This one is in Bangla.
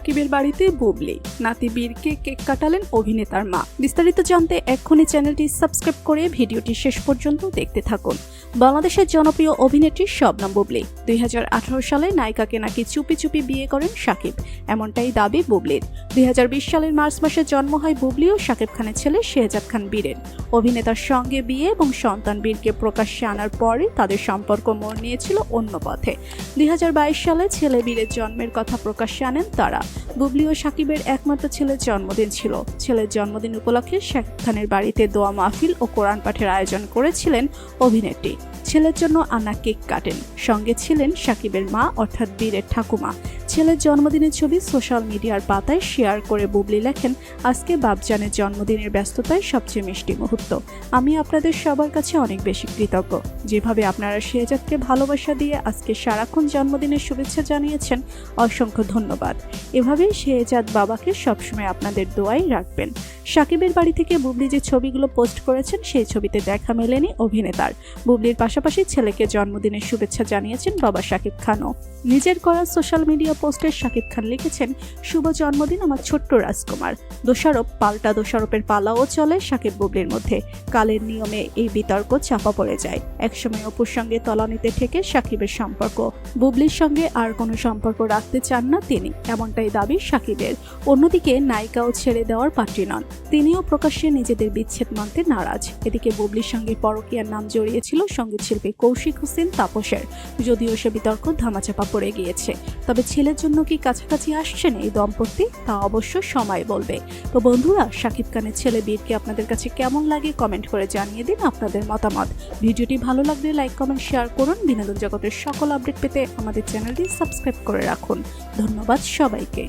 সাকিবের বাড়িতে বুবলি, নাতি বীরকে কেক কাটালেন অভিনেতার মা। বিস্তারিত জানতে এক্ষুনি চ্যানেলটি সাবস্ক্রাইব করে ভিডিওটি শেষ পর্যন্ত দেখতে থাকুন। বাংলাদেশের জনপ্রিয় অভিনেত্রী শবনম বুবলি 2018 সালে নায়িকাকে নাকি চুপি চুপি বিয়ে করেন সাকিব, এমনটাই দাবি বুবলির। 2020 সালের মার্চ মাসে জন্ম হয় বুবলি ও সাকিব খানের ছেলে শেহজাদ খান বীরের। অভিনেতার সঙ্গে বিয়ে এবং সন্তান বীরকে প্রকাশ্যে আনার পরে তাদের সম্পর্ক মোড় নিয়েছিল অন্য পথে। 2022 সালে ছেলে বীরের জন্মের কথা প্রকাশ্যে আনেন তারা। বুবলি ও সাকিবের একমাত্র ছেলের জন্মদিন ছিল। ছেলের জন্মদিন উপলক্ষে সাকিব খানের বাড়িতে দোয়া মাহফিল ও কোরআন পাঠের আয়োজন করেছিলেন অভিনেত্রী। ছেলের জন্য আনা কেক কাটেন, সঙ্গে ছিলেন সাকিবের মা অর্থাৎ বীরের ঠাকুমা। ছেলের জন্মদিনের ছবি সোশ্যাল মিডিয়ার পাতায় শেয়ার করে বুবলি লেখেন, আজকে বাপজানের জন্মদিনের ব্যস্ততায় সবচেয়ে মিষ্টি মুহূর্ত। আমি আপনাদের সবার কাছে অনেক বেশি কৃতজ্ঞ, যেভাবে আপনারা শেহজাদকে ভালোবাসা দিয়ে আজকে সারাক্ষণ জন্মদিনের শুভেচ্ছা জানিয়েছেন, অসংখ্য ধন্যবাদ। এভাবেই শেহজাদ বাবাকে সবসময় আপনাদের দোয়াই রাখবেন। সাকিবের বাড়ি থেকে বুবলি যে ছবিগুলো পোস্ট করেছেন সেই ছবিতে দেখা মেলেনি অভিনেতার। বুবলির পাশাপাশি ছেলেকে জন্মদিনের শুভেচ্ছা জানিয়েছেন বাবা সাকিব খানও। নিজের করা সোশ্যাল মিডিয়া পোস্টে সাকিব খান লিখেছেন, শুভ জন্মদিন আমার ছোট্ট রাজকুমার। দোষারোপ পাল্টা দোষারোপের পালাও চলে সাকিব বুবলির মধ্যে। কালের নিয়মে এই বিতর্ক চাপা পড়ে যায়। একসময় অপুর সঙ্গে তলানিতে থেকে সাকিবের সম্পর্ক, বুবলির সঙ্গে আর কোনো সম্পর্ক রাখতে চান না তিনি, এমনটাই দাবি সাকিবের। অন্যদিকে নায়িকাও ছেড়ে দেওয়ার পাত্রী নন, তিনিও প্রকাশ্যে নিজেদের বিচ্ছেদ মানতে নারাজ। এদিকে বুবলির সঙ্গে পরকীয়ার নাম জড়িয়েছিল সঙ্গীত শিল্পী কৌশিক হোসেন তাপসের, যদিও সে বিতর্ক ধামাচাপা পড়ে গিয়েছে। তবে ছেলের জন্য কি কাছাকাছি আসছেন এই দম্পতি, তা অবশ্য সময় বলবে। তো বন্ধুরা, সাকিব খানের ছেলে বীরকে আপনাদের কাছে কেমন লাগে কমেন্ট করে জানিয়ে দিন আপনাদের মতামত। ভিডিওটি ভালো লাগলে লাইক কমেন্ট শেয়ার করুন। বিনোদন জগতের সকল আপডেট পেতে আমাদের চ্যানেলটি সাবস্ক্রাইব করে রাখুন। ধন্যবাদ সবাইকে।